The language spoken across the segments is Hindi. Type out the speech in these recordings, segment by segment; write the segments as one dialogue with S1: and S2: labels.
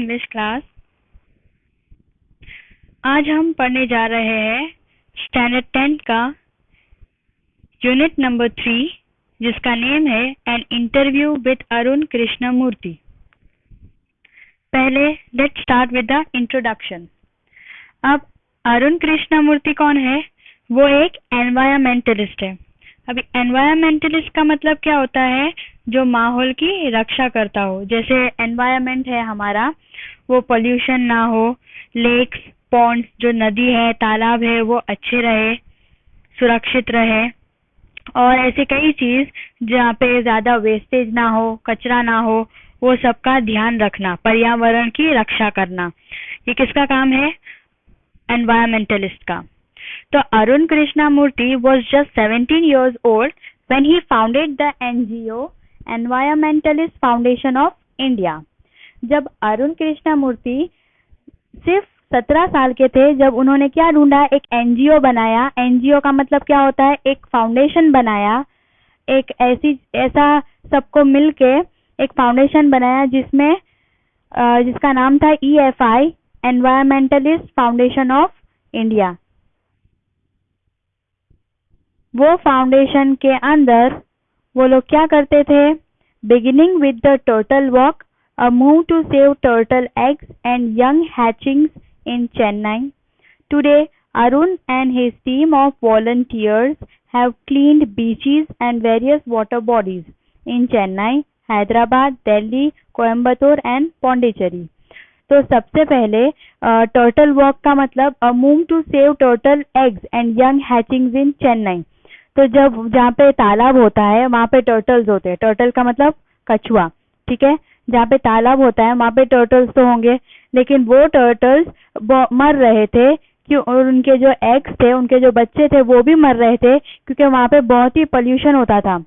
S1: English class. आज हम पढ़ने जा रहे हैं स्टैंडर्ड 10 का यूनिट नंबर 3, जिसका नेम है an interview with Arun Krishnamurthy. पहले let's start with the introduction. अब अरुण कृष्णमूर्ति कौन है? वो एक एनवायरमेंटलिस्ट है। अभी एनवायरमेंटलिस्ट का मतलब क्या होता है? जो माहौल की रक्षा करता हो। जैसे एनवायरमेंट है हमारा, वो पोल्यूशन ना हो, लेक्स पॉन्ड्स जो नदी है तालाब है वो अच्छे रहे, सुरक्षित रहे, और ऐसे कई चीज जहाँ पे ज्यादा वेस्टेज ना हो, कचरा ना हो, वो सबका ध्यान रखना, पर्यावरण की रक्षा करना, ये किसका काम है? एनवायरमेंटलिस्ट का। तो Arun Krishnamurthy was just 17 years old when he founded the NGO Environmentalist Foundation of India। जब अरुण कृष्णमूर्ति सिर्फ 17 साल के थे, जब उन्होंने क्या ढूंढा? एक एनजीओ बनाया। एनजीओ का मतलब क्या होता है? एक फाउंडेशन बनाया, एक ऐसा सबको मिलके एक फाउंडेशन बनाया जिसका नाम था EFI, environmentalist foundation of India. वो फाउंडेशन के अंदर वो लोग क्या करते थे? Beginning with the turtle walk, a move to save turtle eggs and young hatchings in Chennai. Today, Arun and his team of volunteers have cleaned beaches and various water bodies in Chennai, Hyderabad, Delhi, Coimbatore and Pondicherry. तो सबसे पहले टर्टल वॉक का मतलब a move to save turtle eggs and young hatchings in Chennai। तो जब जहाँ पे तालाब होता है वहाँ पे टर्टल्स होते हैं। टर्टल का मतलब कछुआ, ठीक है? जहाँ पे तालाब होता है वहाँ पे टर्टल्स तो होंगे, लेकिन वो टर्टल्स मर रहे थे क्यों? और उनके जो एग्स थे, उनके जो बच्चे थे वो भी मर रहे थे क्योंकि वहाँ पे बहुत ही पोल्यूशन होता था।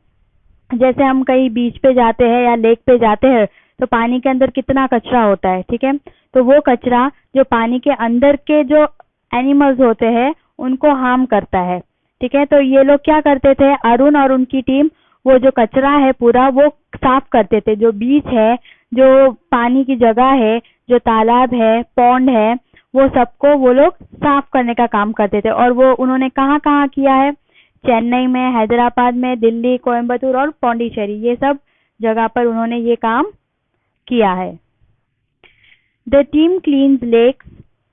S1: जैसे हम कहीं बीच पे जाते हैं या लेक पे जाते हैं तो पानी के अंदर कितना कचरा होता है, ठीक है? तो वो कचरा जो पानी के अंदर के जो एनिमल्स होते हैं उनको हार्म करता है, ठीक है? तो ये लोग क्या करते थे? अरुण और उनकी टीम वो जो कचरा है पूरा वो साफ करते थे। जो बीच है, जो पानी की जगह है, जो तालाब है, पॉन्ड है, वो सबको वो लोग साफ करने का काम करते थे। और वो उन्होंने कहाँ कहाँ किया है? चेन्नई में, हैदराबाद में, दिल्ली, कोयम्बतूर और पौंडीचेरी, ये सब जगह पर उन्होंने ये काम किया है। The team cleans lakes,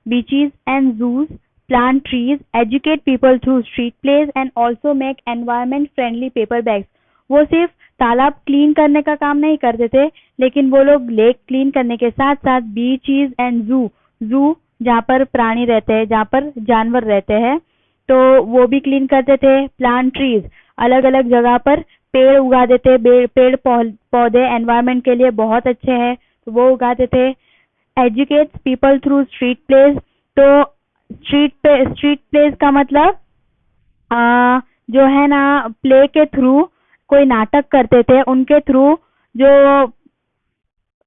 S1: beaches and zoos, plant trees, educate people through street plays and also make environment friendly paper bags। वो सिर्फ तालाब क्लीन करने का काम नहीं करते थे, लेकिन वो लोग लेक क्लीन करने के साथ साथ बीचेस एंड जू जहाँ पर प्राणी रहते हैं, जहाँ पर जानवर रहते हैं, तो वो भी क्लीन करते थे। प्लांट ट्रीज, अलग अलग जगह पर पेड़ उगा देते। पेड़ पौधे एनवायरमेंट के लिए बहुत अच्छे हैं, तो वो उगाते थे। Educates people through street plays, तो स्ट्रीट प्लेस का मतलब जो है ना, प्ले के थ्रू कोई नाटक करते थे, उनके थ्रू जो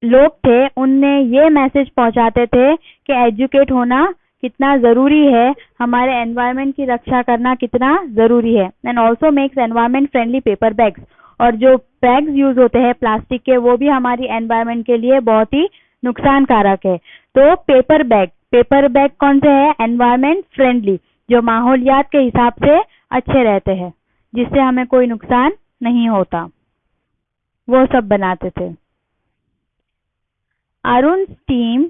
S1: लोग थे उनने ये मैसेज पहुंचाते थे कि एजुकेट होना कितना जरूरी है, हमारे एनवायरनमेंट की रक्षा करना कितना जरूरी है। And also makes environment friendly paper bags, और जो बैग्स यूज होते हैं प्लास्टिक के वो भी हमारी एनवायरनमेंट के लिए बहुत ही नुकसानकारक है। तो पेपर बैग कौन से है? एनवायरनमेंट फ्रेंडली, जो माहौलियात के हिसाब से अच्छे रहते हैं, जिससे हमें कोई नुकसान नहीं होता, वो सब बनाते थे। Arun's team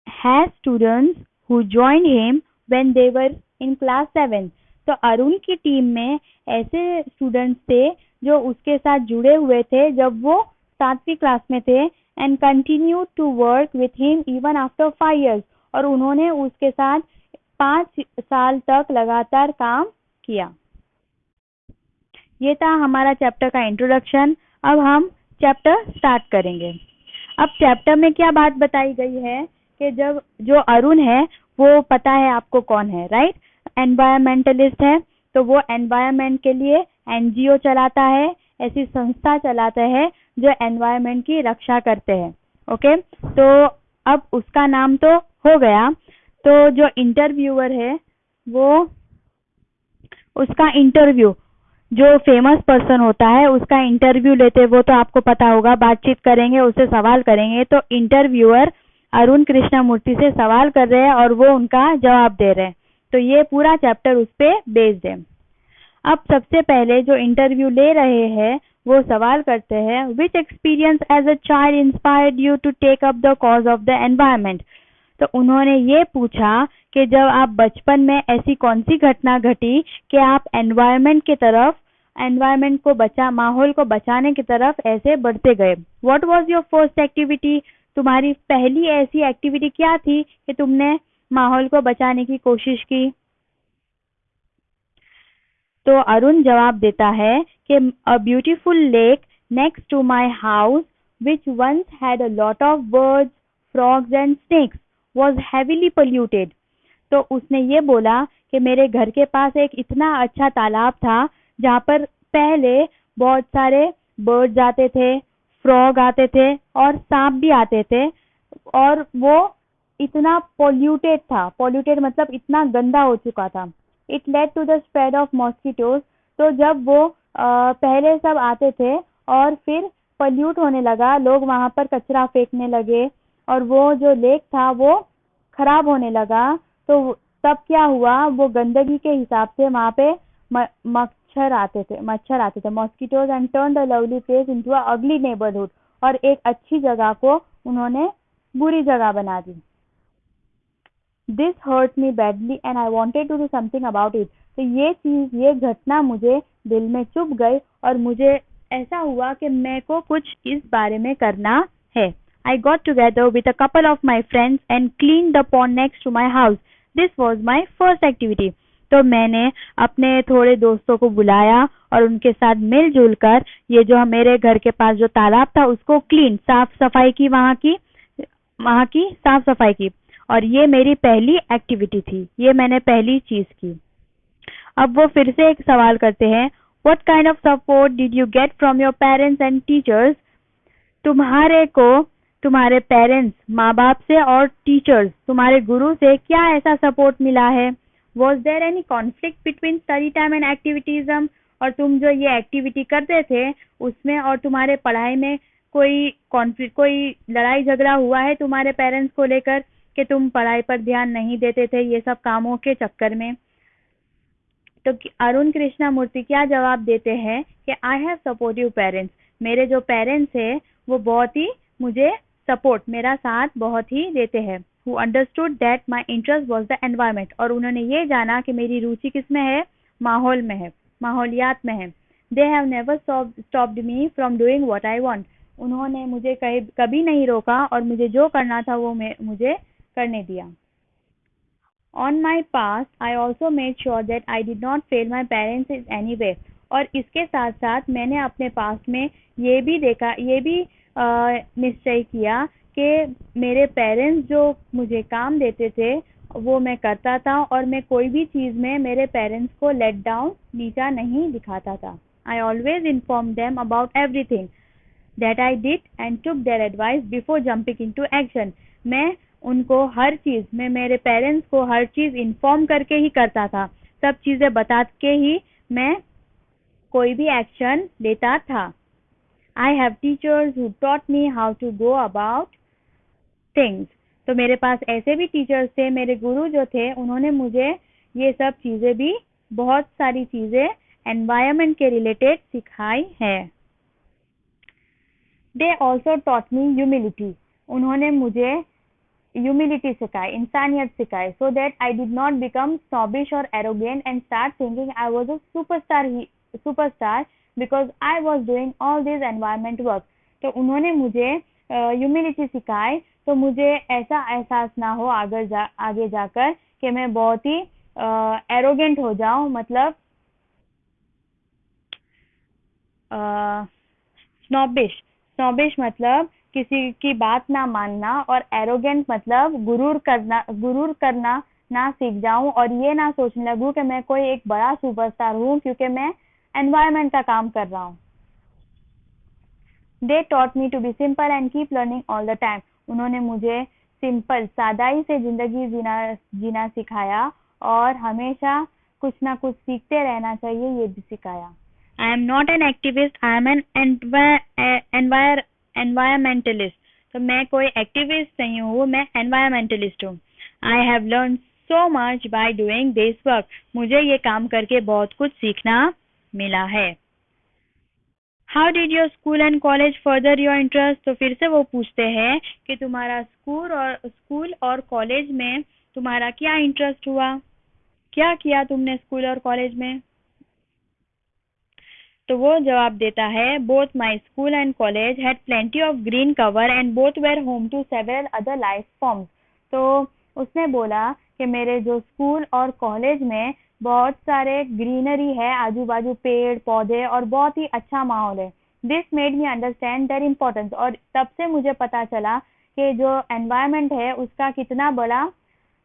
S1: has students who joined him when they were in class 7। तो अरुण की टीम में ऐसे स्टूडेंट्स थे जो उसके साथ जुड़े हुए थे जब वो 7वीं क्लास में थे, and continue to work with him even after 5 years। और उन्होंने उसके साथ 5 साल तक लगातार काम किया। ये था हमारा चैप्टर का इंट्रोडक्शन। अब हम चैप्टर स्टार्ट करेंगे। अब चैप्टर में क्या बात बताई गई है कि जब जो अरुण है वो पता है आपको कौन है, राइट? एनवायरमेंटलिस्ट है, तो वो एनवायरमेंट के लिए एनजीओ चलाता है, ऐसी संस्था चलाता है जो एनवायरमेंट की रक्षा करते हैं। ओके, तो अब उसका नाम तो हो गया, तो जो इंटरव्यूअर है वो उसका इंटरव्यू जो फेमस पर्सन होता है उसका इंटरव्यू लेते, वो तो आपको पता होगा, बातचीत करेंगे, उससे सवाल करेंगे। तो इंटरव्यूअर अरुण कृष्णमूर्ति से सवाल कर रहे हैं और वो उनका जवाब दे रहे हैं। तो ये पूरा चैप्टर उस पे बेस्ड है। अब सबसे पहले जो इंटरव्यू ले रहे हैं वो सवाल करते हैं, which experience as a child inspired you to take up the cause of the environment. तो उन्होंने ये पूछा कि जब आप बचपन में ऐसी कौन सी घटना घटी कि आप एनवायरमेंट की तरफ, एनवायरमेंट को माहौल को बचाने की तरफ ऐसे बढ़ते गए। What was your first activity, तुम्हारी पहली ऐसी एक्टिविटी क्या थी कि तुमने माहौल को बचाने की कोशिश की। तो अरुण जवाब देता है कि a beautiful lake next to my house which once had a lot of birds, frogs and snakes was heavily polluted. तो उसने ये बोला कि मेरे घर के पास एक इतना अच्छा तालाब था जहाँ पर पहले बहुत सारे बर्ड्स आते थे, फ्रॉग आते थे और सांप भी आते थे, और वो इतना पोल्यूटेड था। पोल्यूटेड मतलब इतना गंदा हो चुका था। It led to the spread of mosquitoes. तो जब वो पहले सब आते थे और फिर पोल्यूट होने लगा, लोग वहां पर कचरा फेंकने लगे और वो जो लेक था वो खराब होने लगा। तो तब क्या हुआ, वो गंदगी के हिसाब से वहां पे मच्छर आते थे mosquitoes, and turn the lovely place into a अगली नेबरहुड। और एक अच्छी जगह को उन्होंने बुरी जगह बना दी। This hurt me badly and I wanted to do something about it. तो ये घटना मुझे दिल में चुभ गई और मुझे ऐसा हुआ कि मेरे को कुछ इस बारे में करना है। I got together with a couple of my friends and cleaned the pond next to my house. This was my first activity. तो मैंने अपने थोड़े दोस्तों को बुलाया और उनके साथ मिलजुल कर ये जो मेरे घर के पास जो तालाब था उसको क्लीन, साफ सफाई की, वहाँ की साफ सफाई की। और ये मेरी पहली एक्टिविटी थी, ये मैंने पहली चीज की। अब वो फिर से एक सवाल करते हैं, What kind of support did you get from your parents and teachers? तुम्हारे को तुम्हारे पेरेंट्स, माँ बाप से और टीचर्स, तुम्हारे गुरु से क्या ऐसा सपोर्ट मिला है। Was there any conflict between study time and activism. और तुम जो ये एक्टिविटी करते थे उसमें और तुम्हारे पढ़ाई में कोई कॉन्फ्लिक्ट, कोई लड़ाई झगड़ा हुआ है तुम्हारे पेरेंट्स को लेकर कि तुम पढ़ाई पर ध्यान नहीं देते थे ये सब कामों के चक्कर में। तो अरुण कृष्णमूर्ति क्या जवाब देते हैं कि आई हैव सपोर्टिव पेरेंट्स। मेरे जो पेरेंट्स हैं वो बहुत ही मुझे सपोर्ट, मेरा साथ बहुत ही देते हैं। Who understood that my interest was the environment. और उन्होंने ये जाना कि मेरी रुचि किस में है, माहौल में है, माहौलियात में है। They have never stopped me from doing what I want. उन्होंने मुझे कभी नहीं रोका और मुझे जो करना था वो मुझे करने दिया। On my past, I also made sure that I did not fail my parents in any way. और इसके साथ साथ मैंने अपने पास्ट में ये भी निश्चय किया कि मेरे पेरेंट्स जो मुझे काम देते थे वो मैं करता था और मैं कोई भी चीज़ में मेरे पेरेंट्स को लेट डाउन, नीचा नहीं दिखाता था। I always informed them about everything that I did and took their advice before jumping into action. मैं उनको हर चीज में, मेरे पेरेंट्स को हर चीज इन्फॉर्म करके ही करता था, सब चीजें बता के ही मैं कोई भी एक्शन लेता था। I have teachers who taught me how to go about things. तो मेरे पास ऐसे भी टीचर्स थे, मेरे गुरु जो थे उन्होंने मुझे ये सब चीजें भी, बहुत सारी चीजें एनवायरमेंट के रिलेटेड सिखाई है। They also taught me humility. उन्होंने मुझे ह्यूमिलिटी सिखाई, इंसानियत सिखाई, so that I did not become snobbish or arrogant and start thinking I was a superstar because I was doing all this environment work. तो उन्होंने मुझे ह्यूमिलिटी सिखाई तो मुझे ऐसा एहसास ना हो आगे जाकर कि मैं बहुत ही एरोगेंट हो जाऊं, मतलब स्नॉबिश मतलब किसी की बात ना मानना, और एरोगेंट मतलब गुरूर करना ना सीख जाऊं और ये ना सोचने लगूं कि मैं कोई एक बड़ा सुपरस्टार हूं क्योंकि मैं एनवायरमेंट का काम कर रहा हूं। They taught me to be simple and keep learning all the time. उन्होंने मुझे सिंपल, सादाई से जिंदगी जीना सिखाया और हमेशा कुछ ना कुछ सीखते रहना चाहिए, ये भी सिखाया। I am not an activist, I am an environmentalist. तो मैं कोई एक्टिविस्ट नहीं हूँ, मैं एनवायरमेंटलिस्ट हूँ। I have learn so much by doing this work. मुझे ये काम करके बहुत कुछ सीखना मिला है। How did your school and college further your interest? तो फिर से वो पूछते हैं कि तुम्हारा स्कूल और कॉलेज में तुम्हारा क्या इंटरेस्ट हुआ, क्या किया तुमने स्कूल और कॉलेज में? तो वो जवाब देता है, both my school and college had plenty of green cover and both were home to several other life forms. तो उसने बोला कि मेरे जो स्कूल और कॉलेज में बहुत सारे ग्रीनरी है, आजू बाजू पेड़ पौधे और बहुत ही अच्छा माहौल है। This made me understand their importance. और तब से मुझे पता चला कि जो एनवायरनमेंट है उसका कितना बड़ा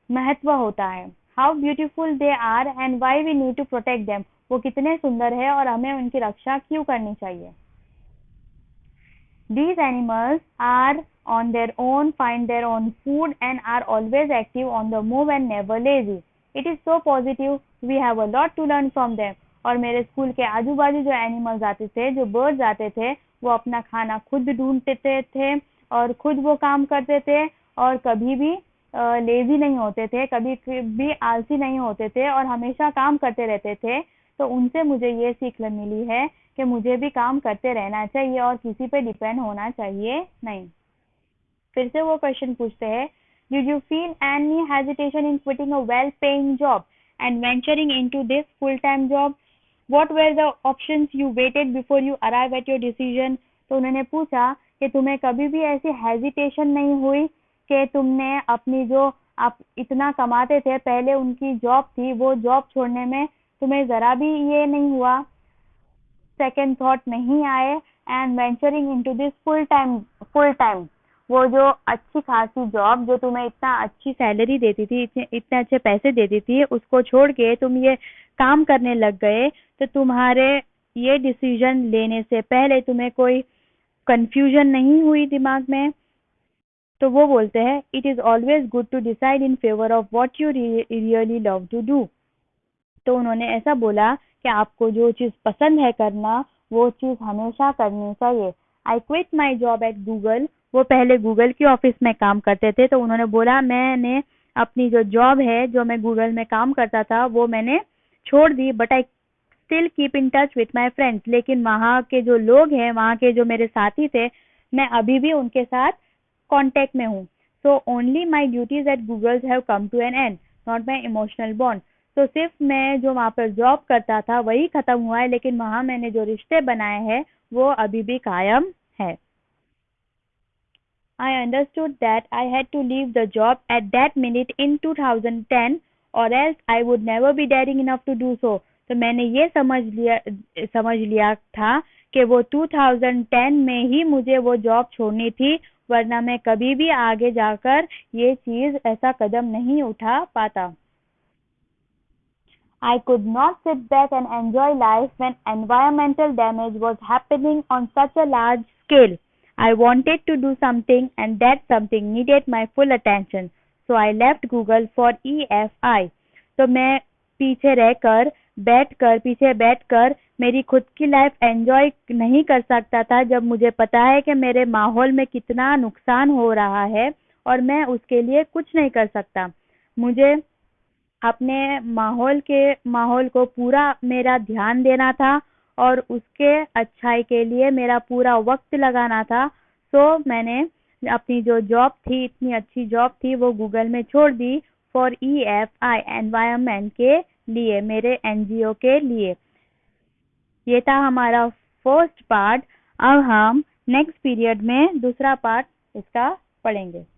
S1: महत्व होता है। How beautiful they are and why we need to protect them. वो कितने सुंदर है और हमें उनकी रक्षा क्यों करनी चाहिए। These animals are on their own, find their own food and are always active on the move and never lazy. It is so positive. We have a lot to learn from them. और मेरे स्कूल के आजू बाजू जो एनिमल्स आते थे, जो बर्ड्स आते थे, वो अपना खाना खुद ढूंढते थे और खुद वो काम करते थे और कभी भी लेजी नहीं होते थे, कभी भी आलसी नहीं होते थे और हमेशा काम करते रहते थे। तो उनसे मुझे ये सीख मिली है कि मुझे भी काम करते रहना चाहिए और किसी पे डिपेंड होना चाहिए नहीं। फिर से वो क्वेश्चन पूछते हैं, did you feel any hesitation in quitting a well paying job and venturing into this full time job? What were the options you weighted before you arrive at your decision? तो उन्होंने पूछा कि तुम्हें कभी भी ऐसी हेजिटेशन नहीं हुई कि तुमने अपनी जो आप इतना कमाते थे पहले उनकी जॉब थी, वो जॉब छोड़ने में तुम्हें जरा भी ये नहीं हुआ, सेकेंड थॉट नहीं आए and venturing into this full time वो जो अच्छी खासी जॉब जो तुम्हें इतना अच्छी सैलरी देती थी, इतने अच्छे पैसे देती थी, उसको छोड़ के तुम ये काम करने लग गए। तो तुम्हारे ये डिसीजन लेने से पहले तुम्हें कोई कंफ्यूजन नहीं हुई दिमाग में? तो वो बोलते हैं, it is always good to decide in favour of what you really love to do. तो उन्होंने ऐसा बोला कि आपको जो चीज़ पसंद है करना, वो चीज़ हमेशा करनी चाहिए। I quit my job at Google. वो पहले गूगल की ऑफिस में काम करते थे। तो उन्होंने बोला, मैंने अपनी जो जॉब है, जो मैं गूगल में काम करता था, वो मैंने छोड़ दी, but I still keep in touch with my friends. लेकिन वहाँ के जो लोग हैं, वहाँ के जो मेरे साथी थे, मैं अभी भी उनके साथ कॉन्टेक्ट में हूँ। So only my duties at Google have come to an end, not my emotional bond. तो सिर्फ मैं जो वहाँ पर जॉब करता था वही खत्म हुआ है, लेकिन वहाँ मैंने जो रिश्ते बनाए हैं वो अभी भी कायम है। I understood that I had to leave the job at that minute in 2010 or else I would never be daring enough to do so. तो मैंने ये समझ लिया था कि वो 2010 में ही मुझे वो जॉब छोड़नी थी, वरना मैं कभी भी आगे जाकर ये चीज ऐसा कदम नहीं उठा पाता। I could not sit back and enjoy life when environmental damage was happening on such a large scale. I wanted to do something and that something needed my full attention. So I left Google for EFI. तो मैं पीछे बैठकर मेरी खुद की लाइफ एंजॉय नहीं कर सकता था, जब मुझे पता है कि मेरे माहौल में कितना नुकसान हो रहा है और मैं उसके लिए कुछ नहीं कर सकता। मुझे अपने माहौल को पूरा मेरा ध्यान देना था और उसके अच्छाई के लिए मेरा पूरा वक्त लगाना था। सो मैंने अपनी जो जॉब थी, इतनी अच्छी जॉब थी, वो गूगल में छोड़ दी फॉर EFI, एनवायरनमेंट के लिए, मेरे NGO के लिए। ये था हमारा फर्स्ट पार्ट। अब हम नेक्स्ट पीरियड में दूसरा पार्ट इसका पढ़ेंगे।